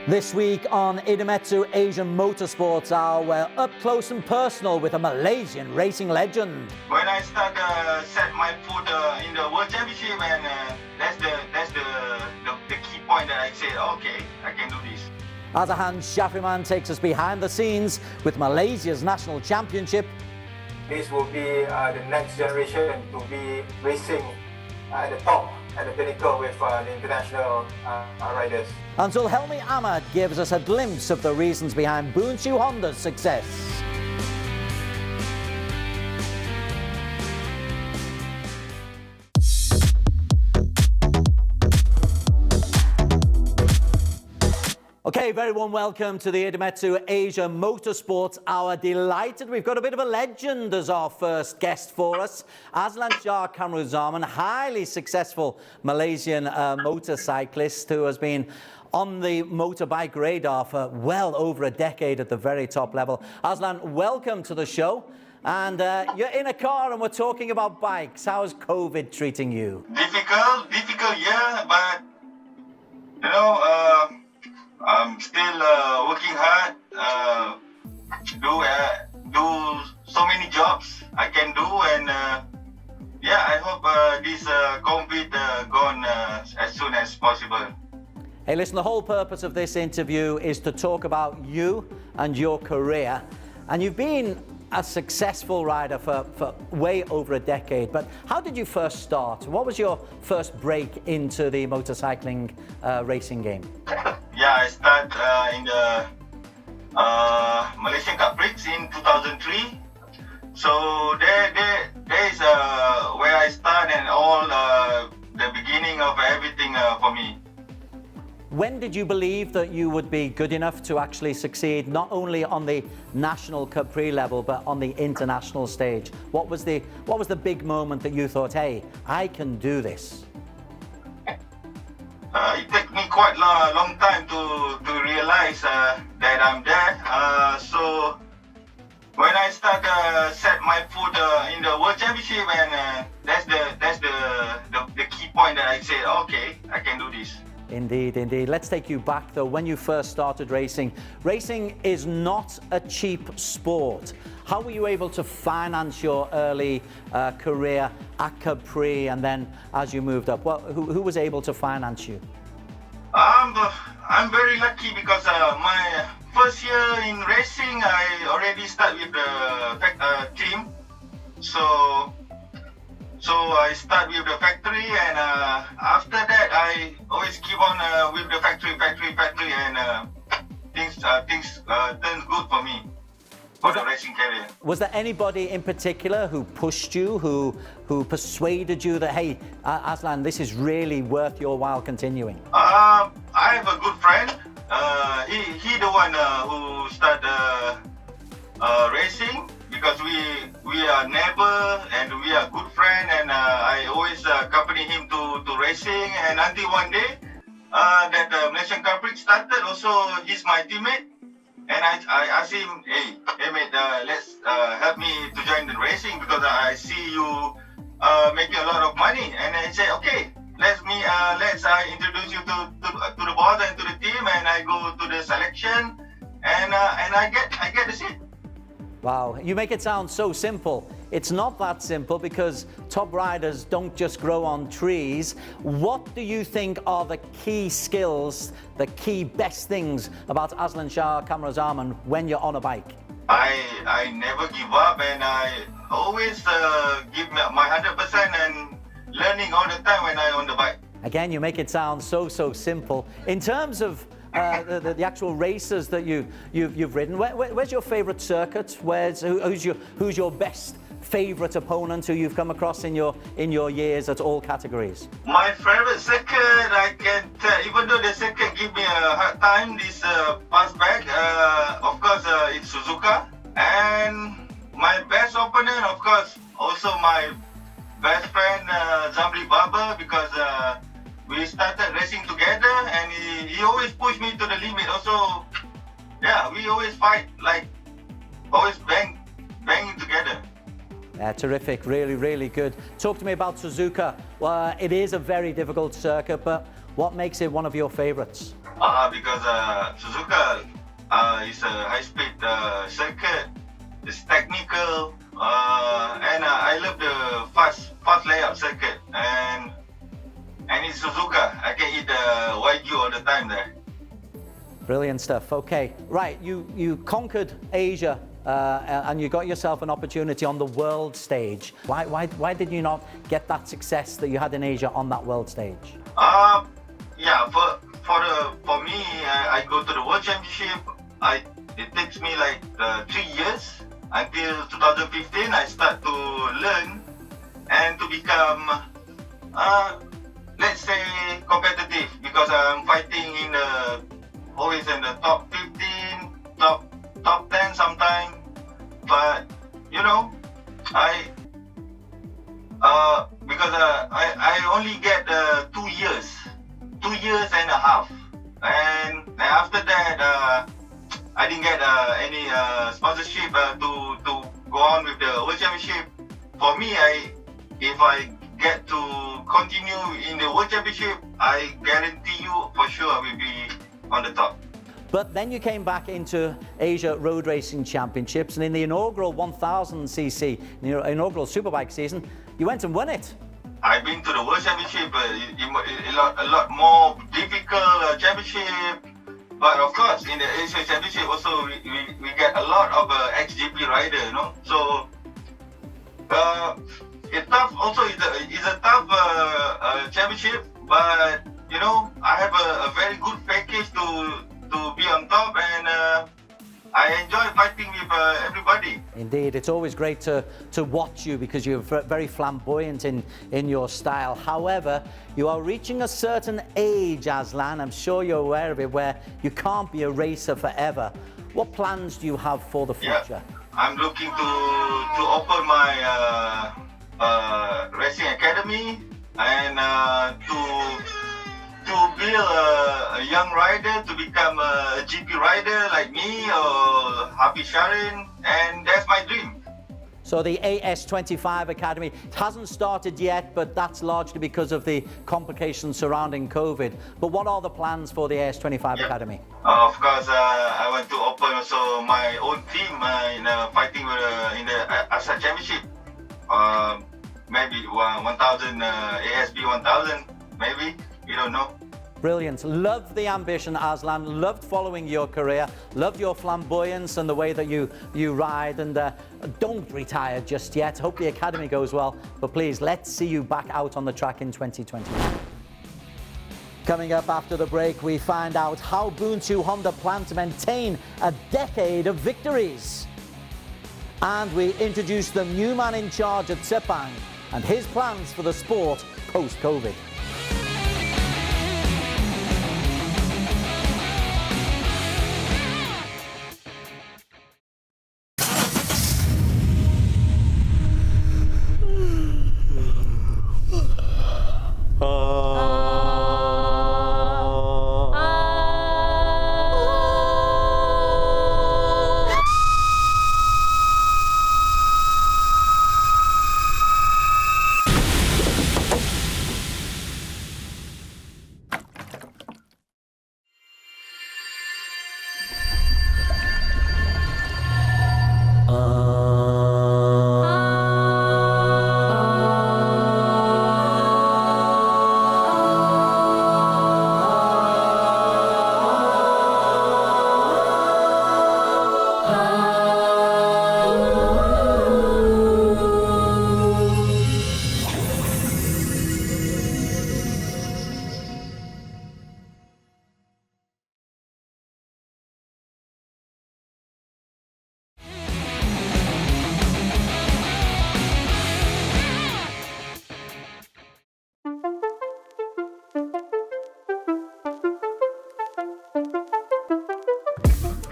This week on Idemetsu Asian Motorsports Hour, we're up close and personal with a Malaysian racing legend. When I set my foot in the World Championship, and that's the key point that I said, okay, I can do this. Azhan Shafriman takes us behind the scenes with Malaysia's national championship. This will be the next generation to be racing at the top, at the pinnacle with the international riders. And Zulhelmi Ahmad gives us a glimpse of the reasons behind Boon Honda's success. Okay, very warm welcome to the Idemetsu Asia Motorsports Hour. Delighted we've got a bit of a legend as our first guest for us. Azlan Shah Kamaruzaman, highly successful Malaysian motorcyclist who has been on the motorbike radar for well over a decade at the very top level. Azlan, welcome to the show. And you're in a car and we're talking about bikes. How's COVID treating you? Difficult, yeah, but you know, I'm still working hard, do so many jobs I can do, and yeah, I hope this COVID gone as soon as possible. Hey, listen, the whole purpose of this interview is to talk about you and your career, and you've been a successful rider for way over a decade, but how did you first start? What was your first break into the motorcycling racing game? Yeah, I started in the Malaysian Cup Prix in 2003. So there is where I started and all the beginning of everything for me. When did you believe that you would be good enough to actually succeed, not only on the national Capri level, but on the international stage? What was the big moment that you thought, hey, I can do this? It took me quite a long time to realize that I'm there. So when I set my foot in the World Championship, and that's the key point that I said, okay, I can do this. Indeed, indeed. Let's take you back though. When you first started racing, racing is not a cheap sport. How were you able to finance your early career at Capri, and then as you moved up, well, who was able to finance you? I'm very lucky because my first year in racing, I already started with the team. So I start with the factory, and after that I always keep on with the factory, and things turns good for me for the racing career. Was there anybody in particular who pushed you, who persuaded you that, hey, Azlan, this is really worth your while continuing? I have a good friend. He the one who started racing, because we are neighbor and we are good friend, and I always accompany him to racing, and until one day that the Malaysian Cup Prix started, also he's my teammate, and I asked him, hey mate, let's help me to join the racing because I see you making a lot of money, and he said, okay, let's introduce you to the boss and to the team, and I go to the selection, and I get the seat. Wow, you make it sound so simple. It's not that simple, because top riders don't just grow on trees. What do you think are the key skills, the key best things about Azlan Shah Kamaruzaman when you're on a bike? I never give up, and I always give my 100% and learning all the time when I'm on the bike. Again, you make it sound so simple. In terms of the actual races that you've ridden, where's your favourite circuit? Who's your best favourite opponent who you've come across in your years at all categories? My favourite circuit, I can tell, even though the circuit give me a hard time this past back, of course it's Suzuka, and my best opponent, of course, also my best friend Zamri Baba, because we started racing together, and he always pushed me to the limit. Also, yeah, we always fight, like always banging together. Terrific, really good. Talk to me about Suzuka. Well, it is a very difficult circuit, but what makes it one of your favourites? Because Suzuka is a high-speed circuit. It's technical, and I love the fast layout circuit. And it's Suzuka. I can eat Wagyu all the time there. Brilliant stuff. Okay, right. You conquered Asia. And you got yourself an opportunity on the world stage. Why did you not get that success that you had in Asia on that world stage? Yeah, for me, I go to the World Championship. It takes me like 3 years until 2015. I start to learn and to become, let's say, competitive, because I'm fighting always in the top 15, top 10 sometimes. But you know, because I only get 2 years and a half, and after that I didn't get any sponsorship to go on with the World Championship. For me, if I get to continue in the World Championship, I guarantee you for sure I will be on the top. But then you came back into Asia Road Racing Championships, and in the inaugural 1000cc, the inaugural Superbike season, you went and won it. I've been to the World Championship, a lot more difficult championship. But of course, in the Asia Championship also, we get a lot of ex-GP rider, you know. So it's tough. Also, it's a tough championship. But you know, I have a very good package to be on top, and I enjoy fighting with everybody. Indeed, it's always great to watch you because you're very flamboyant in your style. However, you are reaching a certain age, Azlan, I'm sure you're aware of it, where you can't be a racer forever. What plans do you have for the future? Yeah, I'm looking to open my racing academy, and to build a young rider to become a GP rider like me or Happy Sharin, and that's my dream. So the AS25 Academy hasn't started yet, but that's largely because of the complications surrounding COVID. But what are the plans for the AS25 Academy? Of course, I want to open also my own team fighting in the ARRC Championship. Maybe 1000 ASB 1000, maybe. You don't know. Brilliant. Loved the ambition, Azlan. Loved following your career. Loved your flamboyance and the way that you ride. And don't retire just yet. Hope the academy goes well. But please, let's see you back out on the track in 2021. Coming up after the break, we find out how Boon Honda plan to maintain a decade of victories. And we introduce the new man in charge at Sepang and his plans for the sport post-COVID.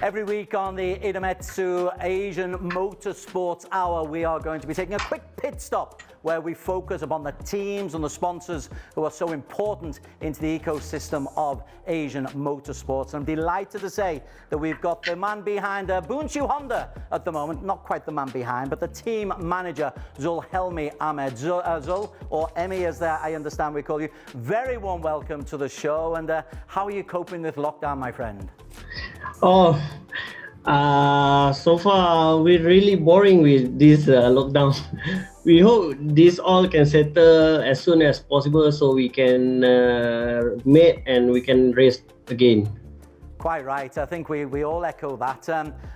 Every week on the Idemitsu Asian Motorsports Hour, we are going to be taking a quick pit stop where we focus upon the teams and the sponsors who are so important into the ecosystem of Asian motorsports. I'm delighted to say that we've got the man behind Boon Honda at the moment, not quite the man behind, but the team manager, Zulhelmi Ahmad. Zul, or Emmy as I understand we call you, very warm welcome to the show. And how are you coping with lockdown, my friend? Oh, so far we're really boring with this lockdown. We hope this all can settle as soon as possible so we can meet and we can race again. Quite right. I think we all echo that.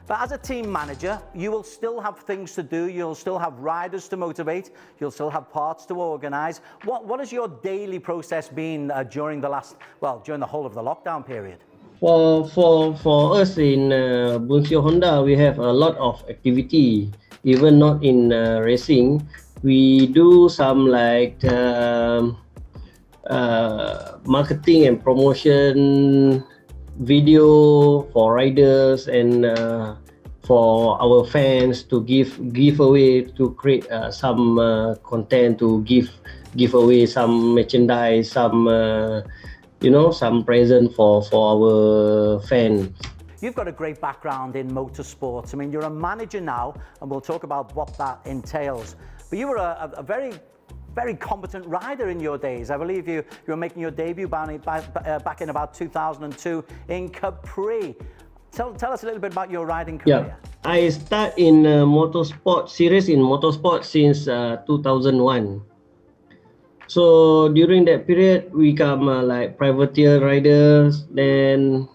But as a team manager, you will still have things to do. You'll still have riders to motivate. You'll still have parts to organise. What has your daily process been during the whole of the lockdown period? For us in Boon Honda, we have a lot of activity. Even not in racing, we do some like marketing and promotion video for riders and for our fans to give away, to create some content, to give away some merchandise, some some present for our fans. You've got a great background in motorsports. I mean, you're a manager now, and we'll talk about what that entails. But you were a very, very competent rider in your days. I believe you were making your debut back in about 2002 in Capri. Tell us a little bit about your riding career. Yeah, I start in motorsport series in motorsport since 2001. So during that period, we become like privateer riders, then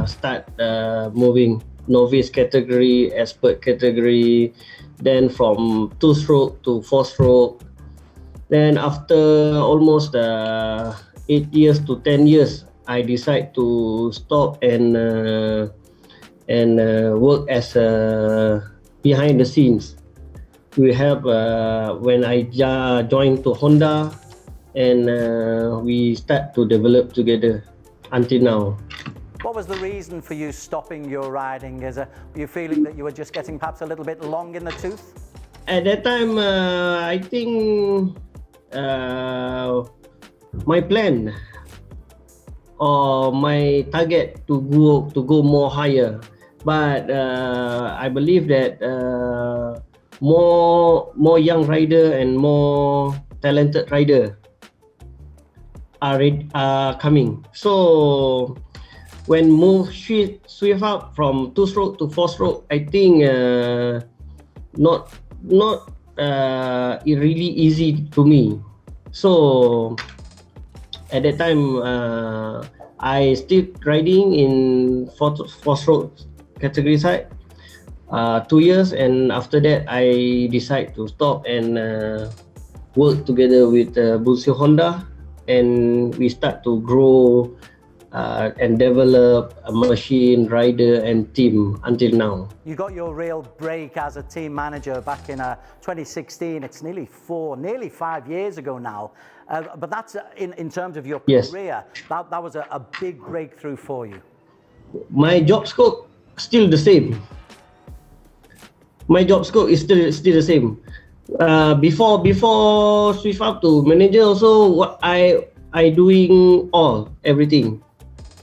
start moving novice category, expert category, then from 2-stroke to 4-stroke. Then after almost 8 years to 10 years, I decide to stop and work as behind the scenes. We have when I joined to Honda, and we start to develop together until now. What was the reason for you stopping your riding? Were you feeling that you were just getting perhaps a little bit long in the tooth? At that time, I think my plan or my target to go more higher, but I believe that more young rider and more talented rider are coming. So when swift up from 2-stroke to 4-stroke, I think not really easy to me. So at that time, I still riding in 4-stroke category side 2 years, and after that I decide to stop and work together with Boon Honda, and we start to grow and develop a machine, rider and team until now. You got your real break as a team manager back in 2016. It's nearly 5 years ago now. But that's in terms of your career, that was a big breakthrough for you. My job scope still the same. My job scope is still the same. Before switch up to manager, also what I doing everything.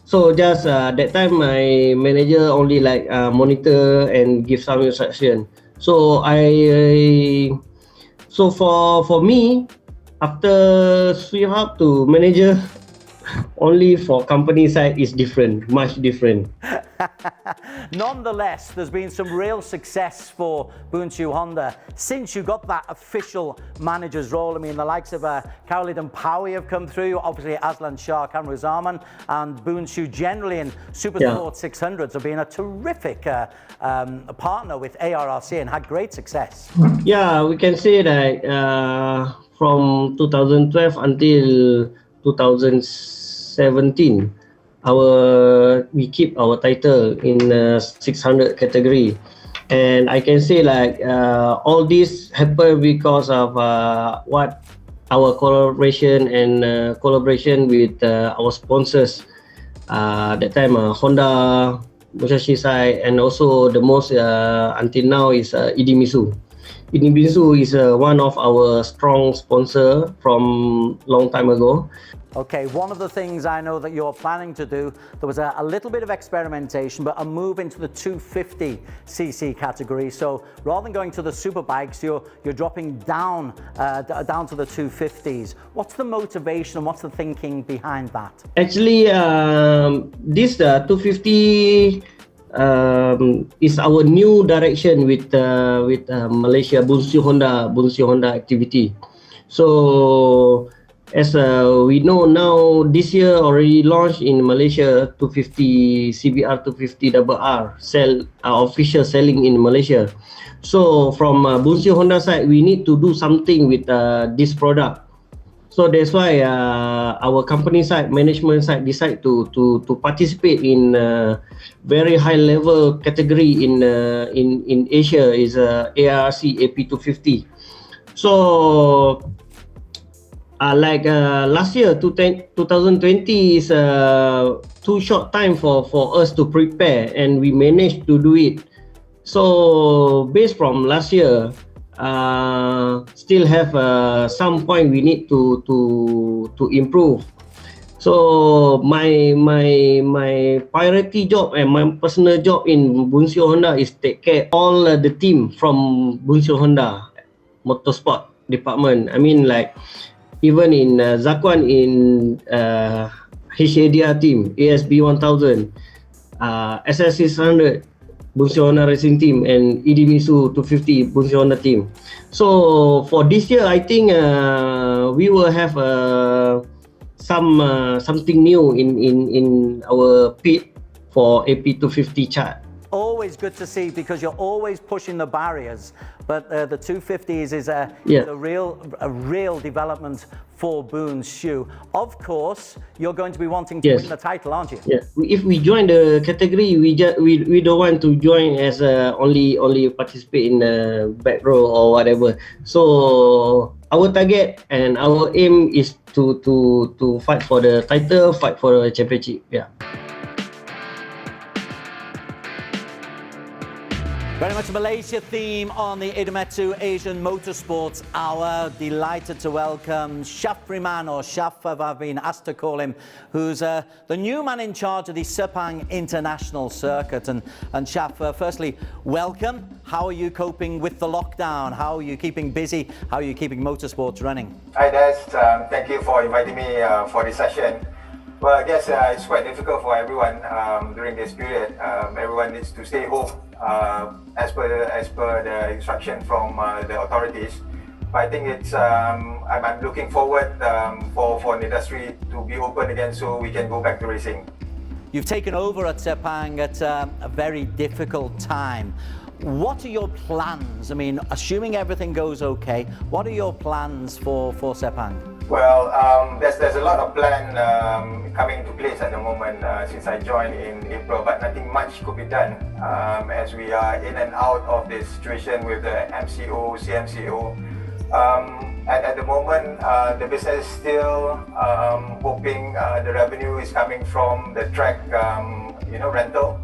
So just that time my manager only like monitor and give some instruction. So for me, after switch up to manager, only for company side is different, much different. Nonetheless, there's been some real success for Boon Honda since you got that official manager's role. I mean, the likes of Caroline and Powie have come through, obviously Azlan Shah Kamaruzaman, and Boon generally in Supersport 600s have been a terrific partner with ARRC and had great success. Yeah, we can say that from 2012 until 2017, we keep our title in 600 category, and I can say like all this happened because of what our collaboration with our sponsors. That time Honda, Motorcycle side, and also the most until now is Idemitsu. Idemitsu is one of our strong sponsor from long time ago. Okay, one of the things I know that you're planning to do, there was a little bit of experimentation, but a move into the 250cc category. So rather than going to the superbikes, you're dropping down to the 250s. What's the motivation and what's the thinking behind that? Actually, this 250 is our new direction with Malaysia Boon Honda activity. So as we know now, this year already launched in Malaysia 250 CBR 250 RR official selling in Malaysia. So from Boon Honda side, we need to do something with this product. So that's why our company side, management side, decide to participate in very high level category in Asia is ARRC AP250. So like last year, 2020 is too short time for us to prepare, and we managed to do it. So based from last year, still have some point we need to improve. So my priority job and my personal job in Boon Honda is take care all the team from Boon Honda Motorsport department. I mean, like even in Zakwan in HADR team, ASB 1000, SS 600, Boon Honda Racing Team, and Idemitsu 250 Boon Honda team. So for this year, I think we will have something new in our pit for AP250 chart. Always good to see, because you're always pushing the barriers, but the 250s is a real development for Boon Siew. Of course, you're going to be wanting to win the title, aren't you? Yeah. If we join the category, we don't want to join as only participate in the back row or whatever. So our target and our aim is to fight for the title, fight for the championship. Yeah. Very much a Malaysia theme on the Idemitsu Asian Motorsports Hour. Delighted to welcome Shafriman, or Shaf, I've been asked to call him, who's the new man in charge of the Sepang International Circuit. And Shaf, firstly, welcome. How are you coping with the lockdown? How are you keeping busy? How are you keeping motorsports running? Hi Des, thank you for inviting me for this session. Well, I guess it's quite difficult for everyone during this period. Everyone needs to stay home as per the instruction from the authorities. But I think it's I'm looking forward for the industry to be open again, so we can go back to racing. You've taken over at Sepang at a very difficult time. What are your plans? I mean, assuming everything goes okay, what are your plans for Sepang? Well, there's a lot of plan coming into place at the moment since I joined in April, but nothing much could be done as we are in and out of this situation with the MCO, CMCO. At the moment, the business is still hoping the revenue is coming from the track, rental,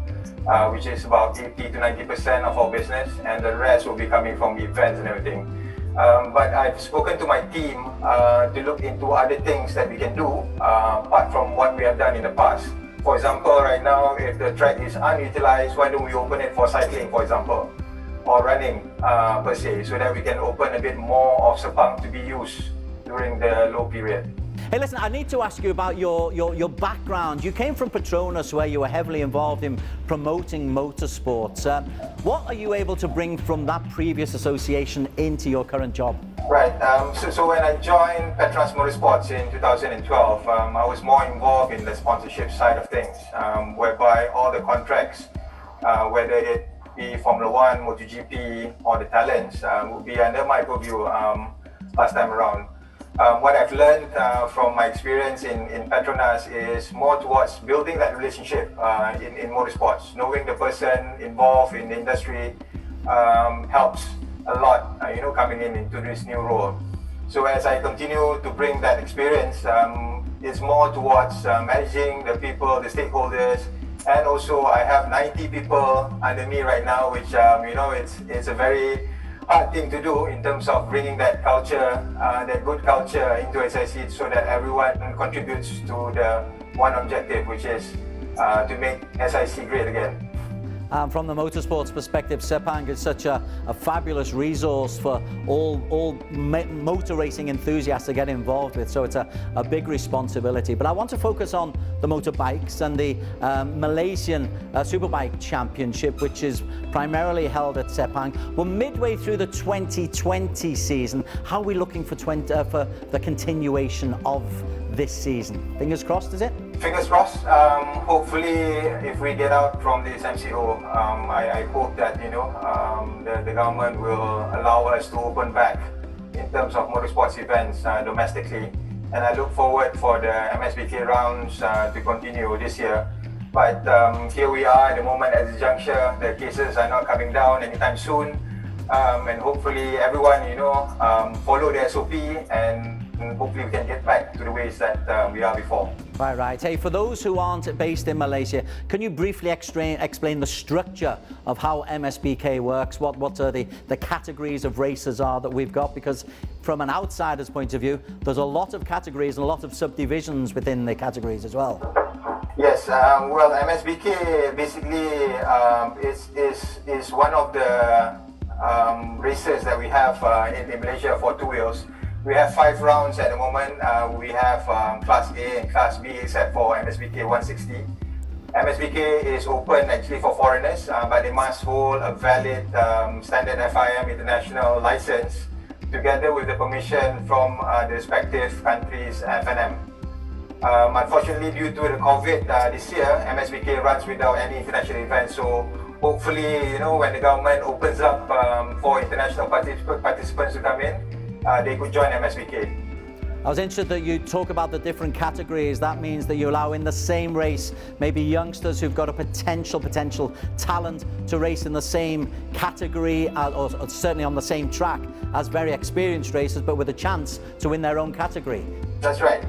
which is about 80 to 90% of our business, and the rest will be coming from events and everything. But I've spoken to my team to look into other things that we can do apart from what we have done in the past. For example, right now, if the track is unutilized, why don't we open it for cycling, for example, or running per se, so that we can open a bit more of Sepang to be used during the low period. Hey, listen, I need to ask you about your background. You came from Petronas, where you were heavily involved in promoting motorsports. What are you able to bring from that previous association into your current job? Right. So when I joined Petronas Motorsports in 2012, I was more involved in the sponsorship side of things, whereby all the contracts, whether it be Formula One, MotoGP, or the talents, would be under my purview last time around. What I've learned from my experience in Petronas is more towards building that relationship in motorsports. Knowing the person involved in the industry helps a lot, coming into this new role. So as I continue to bring that experience, it's more towards managing the people, the stakeholders, and also I have 90 people under me right now, which it's a very hard thing to do in terms of bringing that culture, that good culture into SIC so that everyone contributes to the one objective, which is to make SIC great again. From the motorsports perspective, Sepang is such a fabulous resource for all motor racing enthusiasts to get involved with, so it's a big responsibility. But I want to focus on the motorbikes and the Malaysian Superbike Championship, which is primarily held at Sepang. We're midway through the 2020 season. How are we looking for the continuation of this season? Fingers crossed, is it? Fingers crossed. Hopefully, if we get out from this MCO, I hope that the government will allow us to open back in terms of motorsports events domestically. And I look forward for the MSBK rounds to continue this year. But here we are at the moment at this juncture. The cases are not coming down anytime soon, and hopefully everyone follow the SOP and hopefully we can get back to the ways that we are before. Right. Hey, for those who aren't based in Malaysia, can you briefly explain the structure of how MSBK works? What are the categories of races are that we've got? Because from an outsider's point of view, there's a lot of categories and a lot of subdivisions within the categories as well. Yes, well, MSBK basically is one of the races that we have in Malaysia for two wheels. We have 5 rounds at the moment. We have Class A and Class B except for MSBK 160. MSBK is open actually for foreigners, but they must hold a valid standard FIM international license together with the permission from the respective countries' FNM. Unfortunately, due to the COVID this year, MSBK runs without any international events. So hopefully, when the government opens up for international participants to come in, they could join MSBK. I was interested that you talk about the different categories. That means that you allow in the same race maybe youngsters who've got a potential talent to race in the same category or certainly on the same track as very experienced racers, but with a chance to win their own category. That's right.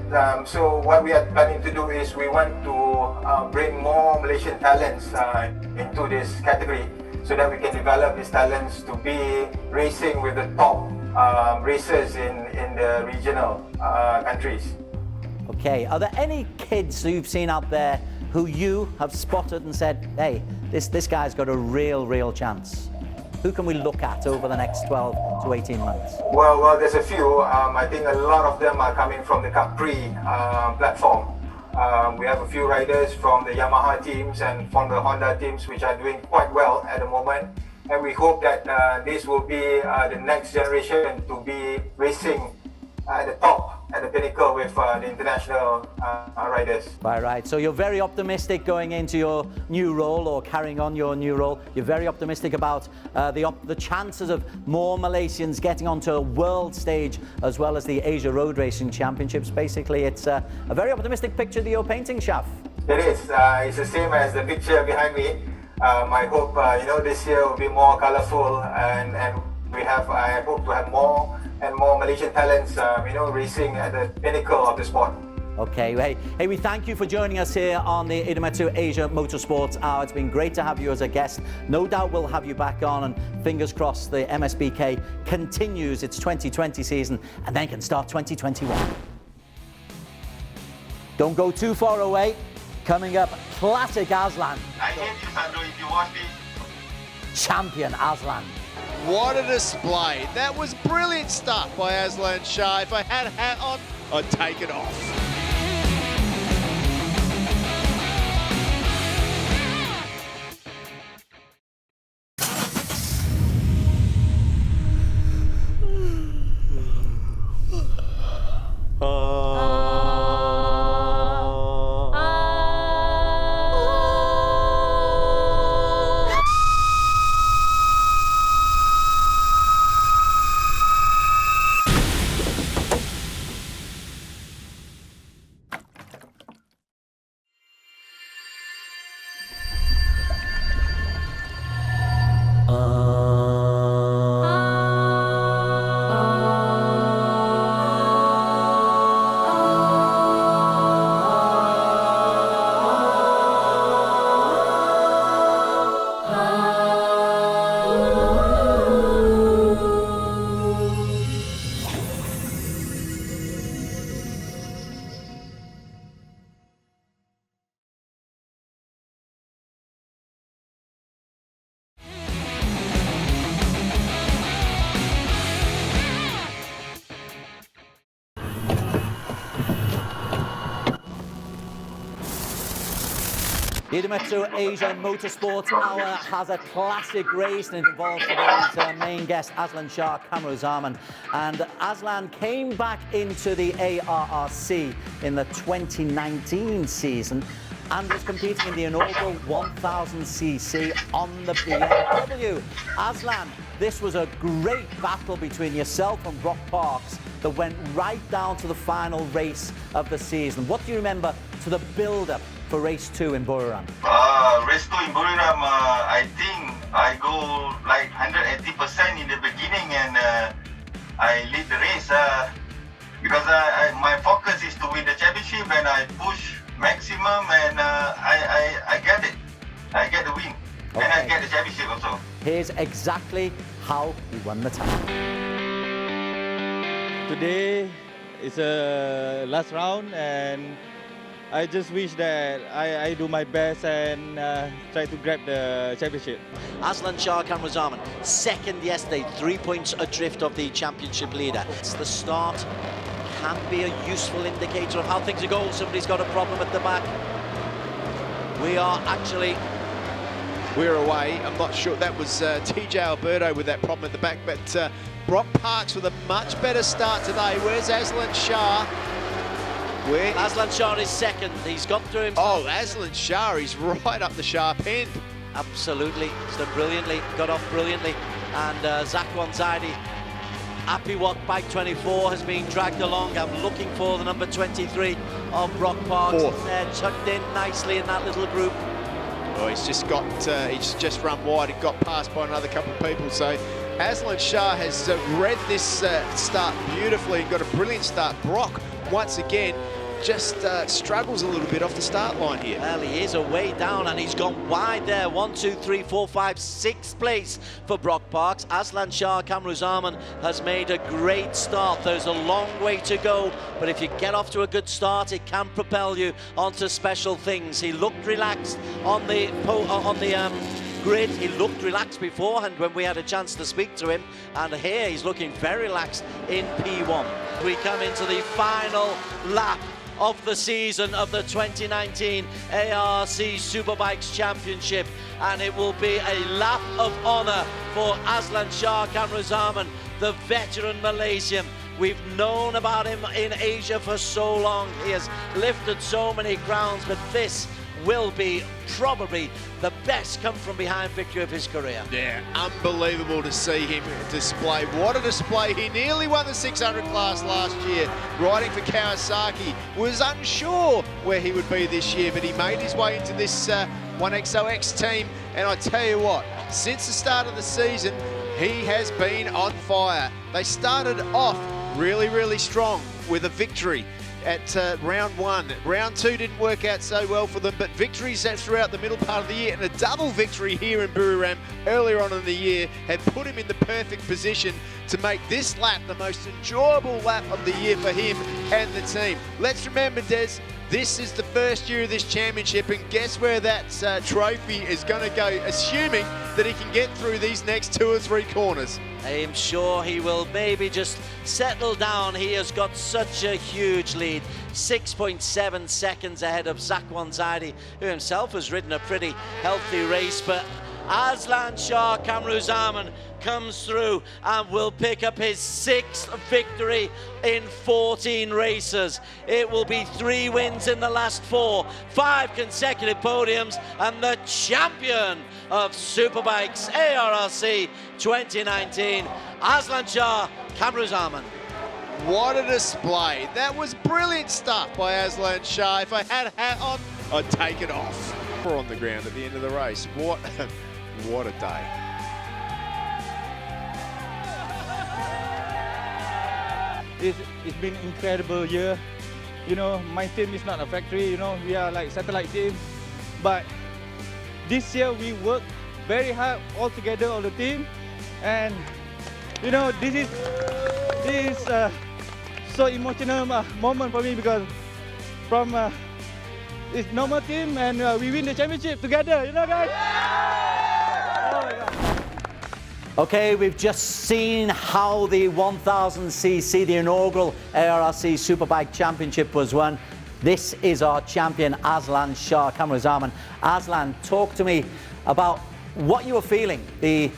So what we are planning to do is we want to bring more Malaysian talents into this category so that we can develop these talents to be racing with the top racers in the regional countries. Okay, are there any kids who you've seen out there who you have spotted and said, hey, this guy's got a real chance? Who can we look at over the next 12 to 18 months? Well, there's a few. I think a lot of them are coming from the Capri platform. We have a few riders from the Yamaha teams and from the Honda teams which are doing quite well at the moment. And we hope that this will be the next generation to be racing at the top, at the pinnacle with the international riders. Right. So you're very optimistic going into your new role or carrying on your new role. You're very optimistic about the chances of more Malaysians getting onto a world stage as well as the Asia Road Racing Championships. Basically, it's a very optimistic picture that you're painting, Shaf. It is. It's the same as the picture behind me. I hope this year will be more colourful and I hope to have more and more Malaysian talents racing at the pinnacle of the sport. Okay, hey, we thank you for joining us here on the Idematsu Asia Motorsports Hour. It's been great to have you as a guest. No doubt we'll have you back on, and fingers crossed the MSBK continues its 2020 season and then can start 2021. Don't go too far away. Coming up, classic Azlan. I hate you, Sandro, if you watch this. Champion Azlan. What a display. That was brilliant stuff by Azlan Shah. If I had a hat on, I'd take it off. Idemitsu Asia Motorsports Hour has a classic race, and it involves today's main guest, Azlan Shah Kamaruzaman. And Azlan came back into the ARRC in the 2019 season and was competing in the inaugural 1000cc on the BMW. Azlan, this was a great battle between yourself and Brock Parks that went right down to the final race of the season. What do you remember to the build-up for race 2 in Buriram? Race 2 in Buriram, I think I go like 180% in the beginning, and I lead the race because my focus is to win the championship, and I push maximum, and I get it. I get the win, and I get the championship also. Here's exactly how he won the title. Today is a last round, and I just wish that I do my best and try to grab the championship. Azlan Shah Kamaruzaman, second yesterday, 3 points adrift of the championship leader. It's the start can be a useful indicator of how things are going. Somebody's got a problem at the back. We're away. I'm not sure. That was TJ Alberto with that problem at the back, but Brock Parks with a much better start today. Where's Azlan Shah? Azlan Shah is second. He's got through him. Oh, Azlan Shah, he's right up the sharp end. Absolutely. He's done brilliantly. Got off brilliantly. And Zakwan Zaidi, happy what bike 24 has been dragged along. I'm looking for the number 23 of Brock Parks. They're tucked in nicely in that little group. Oh, he's just run wide and got passed by another couple of people. So Azlan Shah has read this start beautifully and got a brilliant start. Brock, once again, just struggles a little bit off the start line here. Well, he is a way down, and he's gone wide there. 1, 2, 3, 4, 5, 6th place for Brock Parks. Azlan Shah Kamaruzaman has made a great start. There's a long way to go, but if you get off to a good start, it can propel you onto special things. He looked relaxed on the grid. He looked relaxed beforehand when we had a chance to speak to him, and here he's looking very relaxed in P1. We come into the final lap of the season of the 2019 ARRC Superbikes Championship, and it will be a lap of honour for Azlan Shah Kamaruzaman, the veteran Malaysian. We've known about him in Asia for so long. He has lifted so many crowns, but this will be probably the best come-from-behind victory of his career. Yeah, unbelievable to see him display. What a display. He nearly won the 600 class last year, riding for Kawasaki. Was unsure where he would be this year, but he made his way into this 1XOX team. And I tell you what, since the start of the season, he has been on fire. They started off really, really strong with a victory at round 1. Round 2 didn't work out so well for them, but victories throughout the middle part of the year, and a double victory here in Buriram earlier on in the year have put him in the perfect position to make this lap the most enjoyable lap of the year for him and the team. Let's remember, Des, this is the first year of this championship, and guess where that trophy is going to go, assuming that he can get through these next 2 or 3 corners. I am sure he will maybe just settle down. He has got such a huge lead, 6.7 seconds ahead of Zakwan Zaidi, who himself has ridden a pretty healthy race. But Azlan Shah Kamaruzaman comes through and will pick up his 6th victory in 14 races. It will be 3 wins in the last 4, 5 consecutive podiums, and the champion of Superbikes ARRC 2019, Azlan Shah Kamaruzaman. What a display. That was brilliant stuff by Azlan Shah. If I had a hat on, I'd take it off. We're on the ground at the end of the race. What a day. It's been an incredible year. You know, my team is not a factory, you know, we are like satellite team. But this year we work very hard all together, all the team. And you know, this is so emotional moment for me, because from it's normal team and we win the championship together, you know, guys? Oh my God. Okay, we've just seen how the 1000cc, the inaugural ARRC Superbike Championship was won. This is our champion, Azlan Shah Kamaruzaman. Azlan, talk to me about what you were feeling, the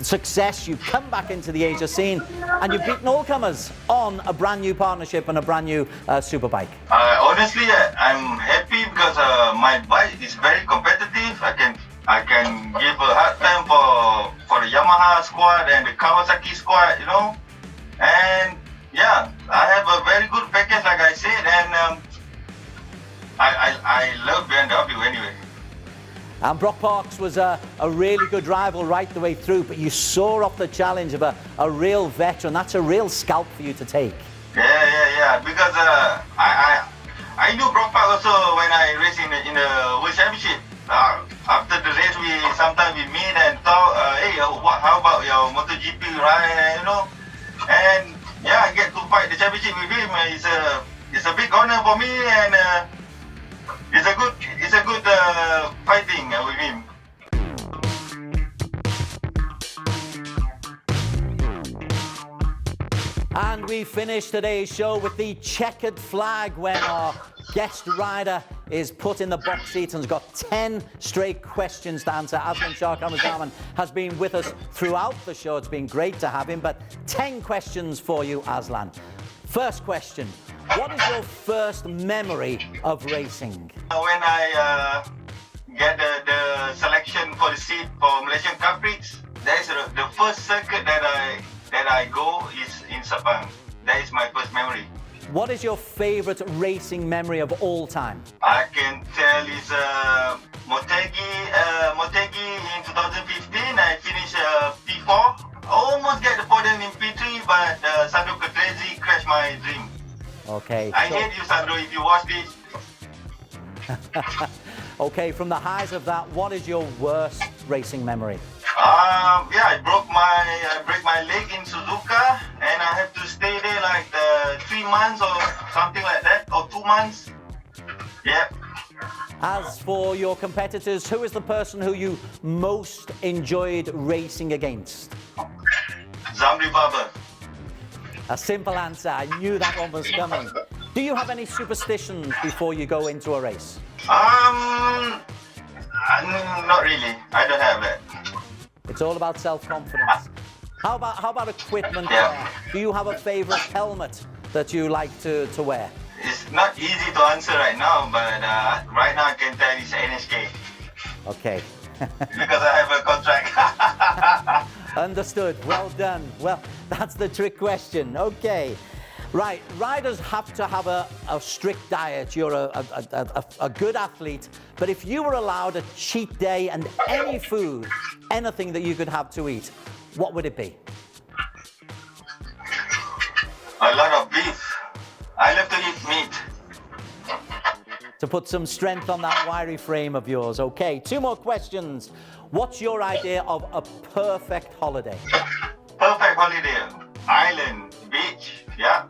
success. You come back into the Asia scene and you've beaten all comers on a brand new partnership and a brand new superbike. Honestly, I'm happy because my bike is very competitive. I can give a hard time for the Yamaha squad and the Kawasaki squad, you know. And yeah, I have a very good package, like I said, and I love BMW anyway. And Brock Parks was a really good rival right the way through, but you saw off the challenge of a real veteran. That's a real scalp for you to take. Yeah. Because I knew Brock Parks also when I raced in the World Championship. After the race, sometimes we meet and talk. Hey, how about your MotoGP ride? You know, and yeah, I get to fight the championship with him. It's a big honor for me, and it's a good fighting with him. And we finish today's show with the checkered flag when our guest rider is put in the box seat and has got 10 straight questions to answer. Azlan Shah Kamaruzaman has been with us throughout the show. It's been great to have him, but 10 questions for you, Azlan. First question, what is your first memory of racing? When I get the selection for the seat for Malaysian Cup Prix, that is the first circuit that I go is in Sepang. That is my first memory. What is your favorite racing memory of all time? I can tell it's Motegi in 2015. I finished P4. Almost get the podium in P3, but Sandro Catrezzi crashed my dream. Okay. I hate you, Sandro, if you watch this. Okay, from the highs of that, what is your worst racing memory? Yeah, I break my leg in Suzuka, and I have to stay there like 3 months or something like that, or 2 months. Yeah. As for your competitors, who is the person who you most enjoyed racing against? Zamri Baba. A simple answer. I knew that one was coming. Do you have any superstitions before you go into a race? Not really. I don't have that. It's all about self-confidence. How about equipment Yeah. wear? Do you have a favorite helmet that you like to wear? It's not easy to answer right now, but right now I can tell it's NSK. Okay. Because I have a contract. Understood. Well done. Well, that's the trick question. Okay. Right. Riders have to have a strict diet. You're a good athlete. But if you were allowed a cheat day and any food, anything that you could have to eat, what would it be? A lot of beef. I love to eat meat. To put some strength on that wiry frame of yours. Okay, 2 more questions. What's your idea of a perfect holiday? Perfect holiday. Island, beach, yeah.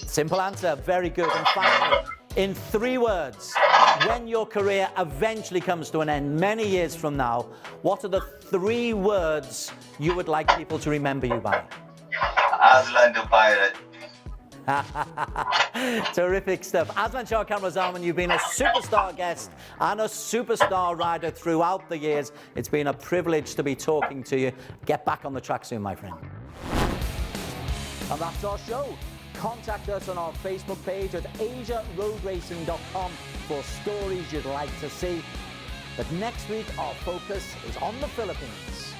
Simple answer, very good. And finally, in 3 words, when your career eventually comes to an end many years from now, what are the 3 words you would like people to remember you by? Azlan the Pirate. Terrific stuff. Azlan Shah Kamaruzaman, you've been a superstar guest and a superstar rider throughout the years. It's been a privilege to be talking to you. Get back on the track soon, my friend. And that's our show. Contact us on our Facebook page at asiaroadracing.com for stories you'd like to see. But next week, our focus is on the Philippines.